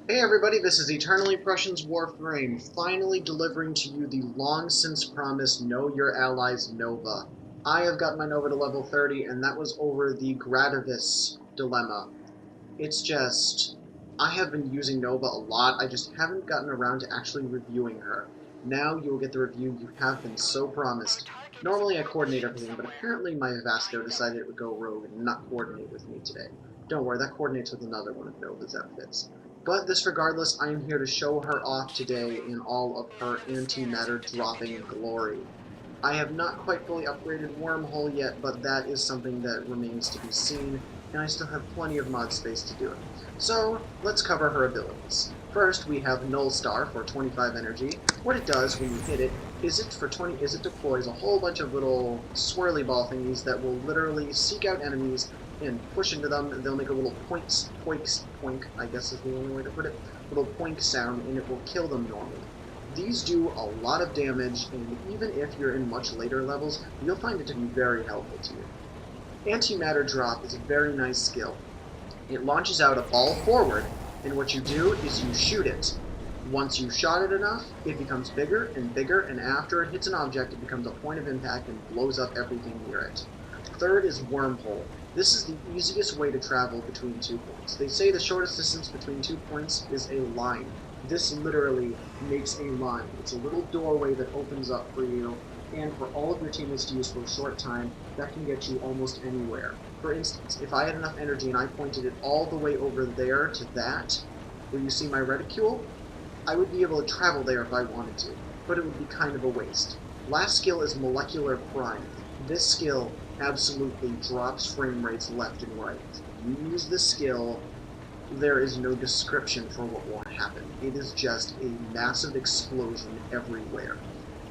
Hey everybody, this is EternallyPrussian's Warframe, finally delivering to you the long-since-promised Know Your Allies Nova. I have gotten my Nova to level 30, and that was over the Gradavis dilemma. It's just, I have been using Nova a lot, I just haven't gotten around to actually reviewing her. Now you will get the review you have been so promised. Normally I coordinate everything, but apparently my Vasto decided it would go rogue and not coordinate with me today. Don't worry, that coordinates with another one of Nova's outfits. But this regardless, I am here to show her off today in all of her antimatter dropping glory. I have not quite fully upgraded Wormhole yet, but that is something that remains to be seen, and I still have plenty of mod space to do it. So, let's cover her abilities. First, we have Null Star for 25 energy. What it does when you hit it is it deploys a whole bunch of little swirly ball thingies that will literally seek out enemies and push into them. They'll make a little poink, I guess is the only way to put it, little poink sound, and it will kill them normally. These do a lot of damage, and even if you're in much later levels, you'll find it to be very helpful to you. Antimatter Drop is a very nice skill. It launches out a ball forward, and what you do is you shoot it. Once you've shot it enough, it becomes bigger, and after it hits an object, it becomes a point of impact and blows up everything near it. Third is Wormhole. This is the easiest way to travel between 2 points. They say the shortest distance between 2 points is a line. This literally makes a line. It's a little doorway that opens up for you, and for all of your teammates to use for a short time, that can get you almost anywhere. For instance, if I had enough energy and I pointed it all the way over there to that, where you see my reticule, I would be able to travel there if I wanted to, but it would be kind of a waste. Last skill is Molecular Prime. This skill absolutely drops frame rates left and right. You use this skill, there is no description for what will happen. It is just a massive explosion everywhere.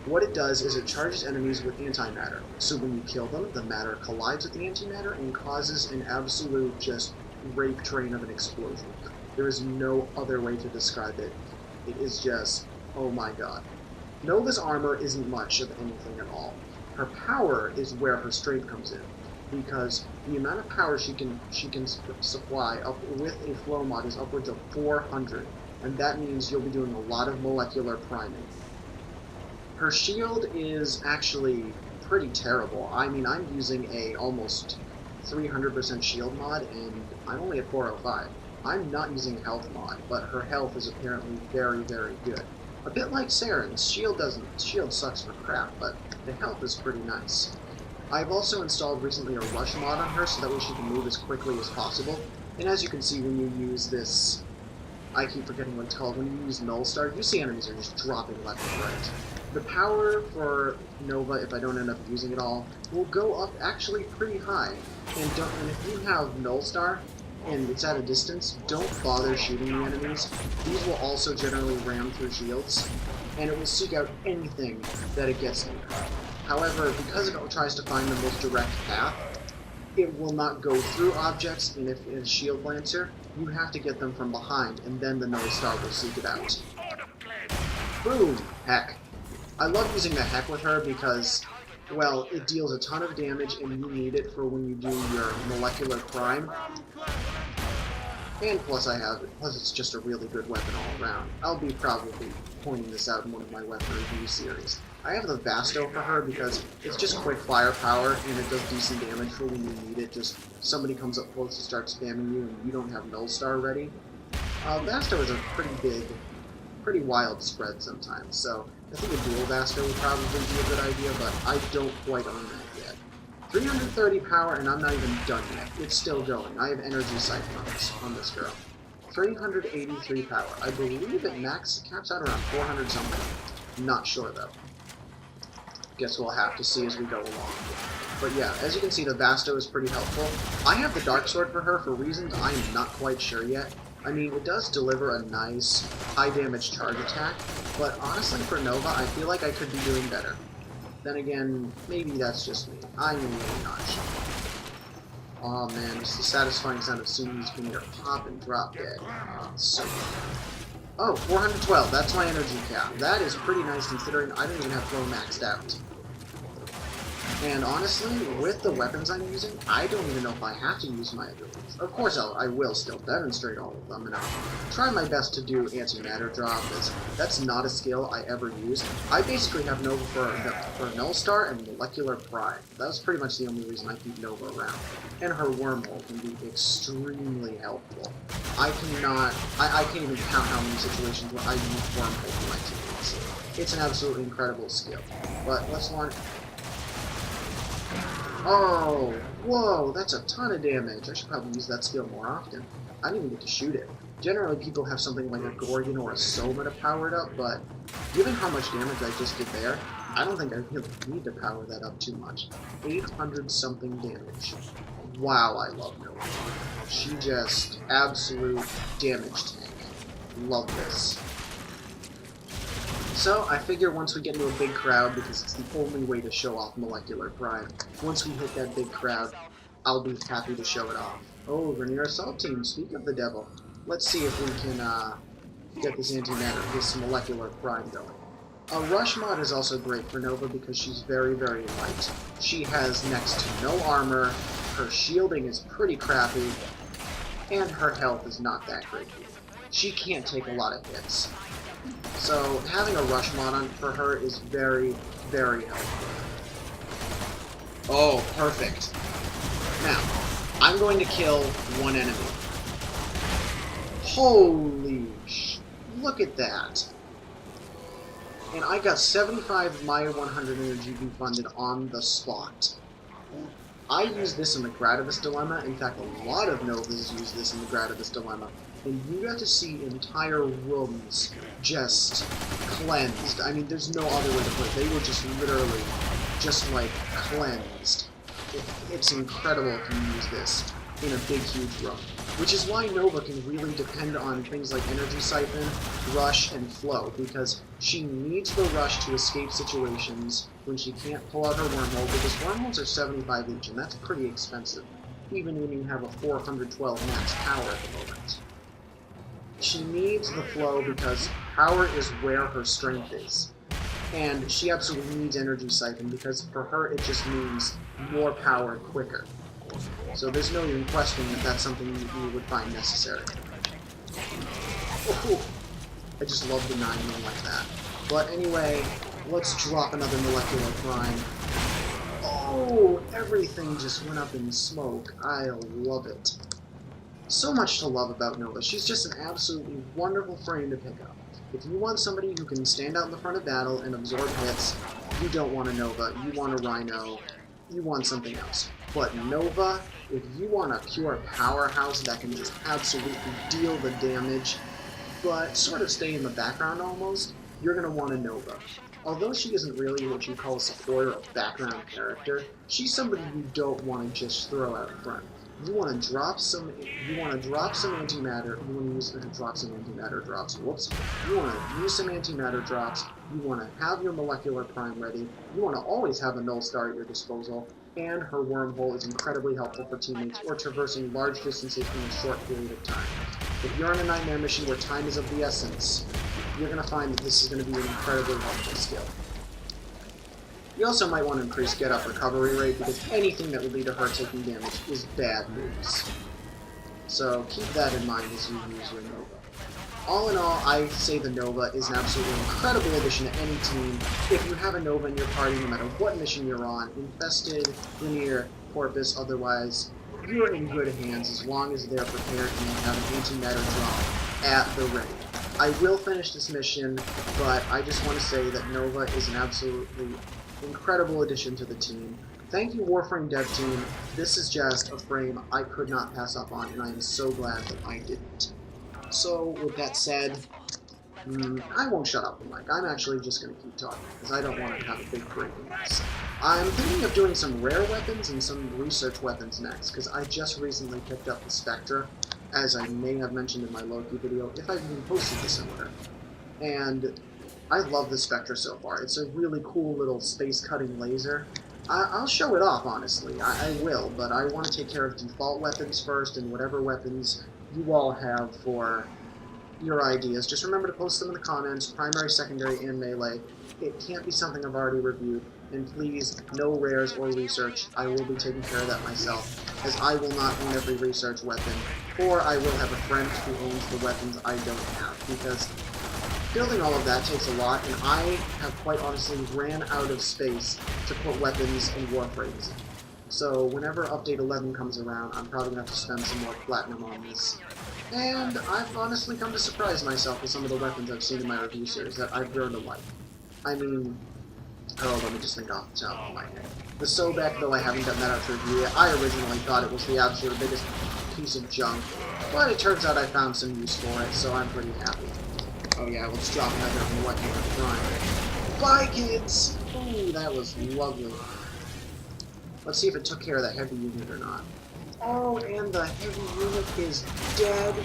What it does is it charges enemies with antimatter. So when you kill them, the matter collides with the antimatter and causes an absolute just rape train of an explosion. There is no other way to describe it. It is just, oh my god. Nova's armor isn't much of anything at all. Her power is where her strength comes in, because the amount of power she can supply up with a flow mod is upwards of 400, and that means you'll be doing a lot of molecular priming. Her shield is actually pretty terrible. I mean, I'm using a almost 300% shield mod, and I'm only at 405. I'm not using a health mod, but her health is apparently very, very good. A bit like Saren's, shield sucks for crap, but the health is pretty nice. I've also installed recently a rush mod on her so that way she can move as quickly as possible, and as you can see when you use this, I keep forgetting what it's called, when you use Null Star, you see enemies are just dropping left and right. The power for Nova, if I don't end up using it all, will go up actually pretty high, and if you have Null Star, and it's at a distance, don't bother shooting the enemies. These will also generally ram through shields, and it will seek out anything that it gets near. However, because it tries to find the most direct path, it will not go through objects, and if it's Shield Lancer, you have to get them from behind, and then the Null Star will seek it out. Boom! Heck. I love using the Heck with her because, well, it deals a ton of damage, and you need it for when you do your Molecular Prime. And plus it's just a really good weapon all around. I'll be probably pointing this out in one of my weapon review series. I have the Vasto for her because it's just quick firepower and it does decent damage for when you need it. Just somebody comes up close to start spamming you and you don't have Null Star ready. Vasto is a pretty wild spread sometimes, so I think a dual Vasto would probably be a good idea, but I don't quite own that yet. 330 power, and I'm not even done yet. It's still going. I have energy siphon on this girl. 383 power. I believe it caps out around 400 something. Not sure though. Guess we'll have to see as we go along. But yeah, as you can see, the Vasto is pretty helpful. I have the Dark Sword for her for reasons I am not quite sure yet. I mean, it does deliver a nice high damage charge attack, but honestly for Nova, I feel like I could be doing better. Then again, maybe that's just me. I'm really not sure. Oh man, it's the satisfying sound of Sumi's finger pop and drop dead. Oh, so good. Oh, 412, that's my energy cap. That is pretty nice considering I don't even have flow maxed out. And honestly, with the weapons I'm using, I don't even know if I have to use my abilities. Of course I will still demonstrate all of them, and I'll try my best to do antimatter drop, as that's not a skill I ever use. I basically have Nova for Null Star and Molecular Prime. That's pretty much the only reason I keep Nova around. And her Wormhole can be extremely helpful. I can't even count how many situations where I use Wormhole for my teammates. It's an absolutely incredible skill. But let's launch... Oh, whoa, that's a ton of damage. I should probably use that skill more often. I didn't even get to shoot it. Generally, people have something like a Gorgon or a Soma to power it up, but given how much damage I just did there, I don't think I really need to power that up too much. 800-something damage. Wow, I love Nova. She just absolute damage tank. Love this. So, I figure once we get into a big crowd, because it's the only way to show off Molecular Prime, once we hit that big crowd, I'll be happy to show it off. Oh, Vernier Assault Team, speak of the devil. Let's see if we can get this antimatter, this Molecular Prime going. A Rush mod is also great for Nova because she's very, very light. She has next to no armor, her shielding is pretty crappy, and her health is not that great either. She can't take a lot of hits. So, having a rush mod on for her is very, very helpful. Oh, perfect. Now, I'm going to kill one enemy. Holy look at that. And I got 75 Maya 100 energy refunded on the spot. I use this in the Gradavis Dilemma. In fact, a lot of Novas use this in the Gradavis Dilemma. And you got to see entire rooms just cleansed. I mean, there's no other way to put it. They were just literally just like cleansed. It's incredible if you use this in a big, huge room. Which is why Nova can really depend on things like Energy Siphon, Rush, and Flow, because she needs the Rush to escape situations when she can't pull out her Wormhole, because Wormholes are 75 each, and that's pretty expensive, even when you have a 412 max power at the moment. She needs the Flow because power is where her strength is. And she absolutely needs Energy Siphon because for her it just means more power quicker. So there's no even question that that's something you would find necessary. Oh, I just love the 9-1 like that. But anyway, let's drop another Molecular Prime. Oh, everything just went up in smoke. I love it. So much to love about Nova. She's just an absolutely wonderful frame to pick up. If you want somebody who can stand out in the front of battle and absorb hits, you don't want a Nova, you want a Rhino, you want something else. But Nova, if you want a pure powerhouse that can just absolutely deal the damage, but sort of stay in the background almost, you're going to want a Nova. Although she isn't really what you call a support or a background character, she's somebody you don't want to just throw out front. You want to drop some antimatter. You want to use drop some antimatter drops. Whoops. You want to use some antimatter drops. You want to have your Molecular Prime ready. You want to always have a Null Star at your disposal. And her Wormhole is incredibly helpful for teammates or traversing large distances in a short period of time. If you're on a Nightmare mission where time is of the essence, you're going to find that this is going to be an incredibly helpful skill. You also might want to increase get-up recovery rate, because anything that would lead to her taking damage is bad news. So keep that in mind as you use your Nova. All in all, I say the Nova is an absolutely incredible addition to any team. If you have a Nova in your party, no matter what mission you're on, Infested, Linear, Corpus, otherwise, you're in good hands as long as they're prepared and they have an antimatter drop at the ready. I will finish this mission, but I just want to say that Nova is an absolutely incredible addition to the team. Thank you, Warframe dev team. This is just a frame I could not pass up on, and I am so glad that I didn't. So, with that said, I won't shut up the mic. I'm actually just going to keep talking, because I don't want to have a big break in this. I'm thinking of doing some rare weapons and some research weapons next, because I just recently picked up the Spectra, as I may have mentioned in my Loki video, if I've even posted this somewhere. And I love the Spectra so far. It's a really cool little space-cutting laser. I'll show it off, honestly. I will, but I want to take care of default weapons first, and whatever weapons you all have for your ideas. Just remember to post them in the comments, primary, secondary, and melee. It can't be something I've already reviewed. And please, no rares or research. I will be taking care of that myself, as I will not own every research weapon, or I will have a friend who owns the weapons I don't have, because building all of that takes a lot, and I have quite honestly ran out of space to put weapons and Warframes in. So whenever Update 11 comes around, I'm probably going to have to spend some more platinum on this. And I've honestly come to surprise myself with some of the weapons I've seen in my review series that I've grown to like. I mean, oh, let me just think off the top of my head. The Sobek, though I haven't gotten that out to review yet, I originally thought it was the absolute biggest piece of junk, but it turns out I found some use for it, so I'm pretty happy. Oh yeah, let's drop another what you want. Bye, kids! Ooh, that was lovely. Let's see if it took care of that heavy unit or not. Oh, and the heavy unit is dead.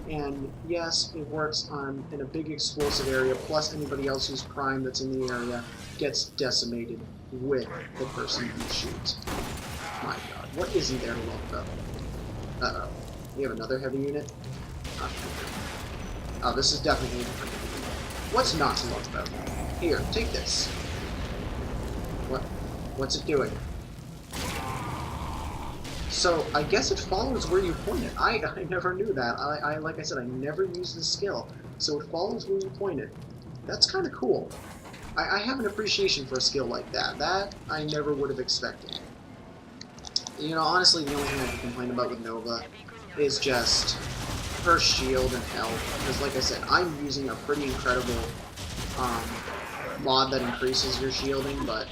And yes, it works in a big explosive area, plus anybody else who's prime that's in the area gets decimated with the person you shoot. My god, what isn't there to love about? Uh-oh. We have another heavy unit? Oh, this is definitely a different heavy unit. What's not to love about? Here, take this. What's it doing? So, I guess it follows where you point it. I never knew that. Like I said, I never used this skill. So it follows where you point it. That's kind of cool. I have an appreciation for a skill like that. That I never would have expected. You know, honestly, the only thing I can complain about with Nova is just her shield and health. Because, like I said, I'm using a pretty incredible mod that increases your shielding, but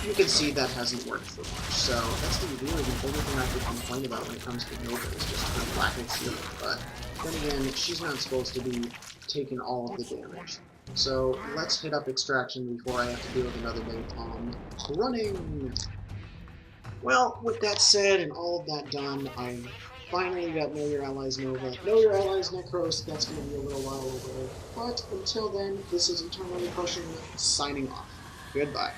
you can see that hasn't worked for much. So that's really the only thing I can complain about when it comes to Nova is just her lack of shielding. But then again, she's not supposed to be taking all of the damage. So let's hit up extraction before I have to deal with another day on running. Well, with that said and all of that done, I finally got Know Your Allies Nova. Know Your Allies Nekros, that's going to be a little while away. But until then, this is EternallyPrussian signing off. Goodbye.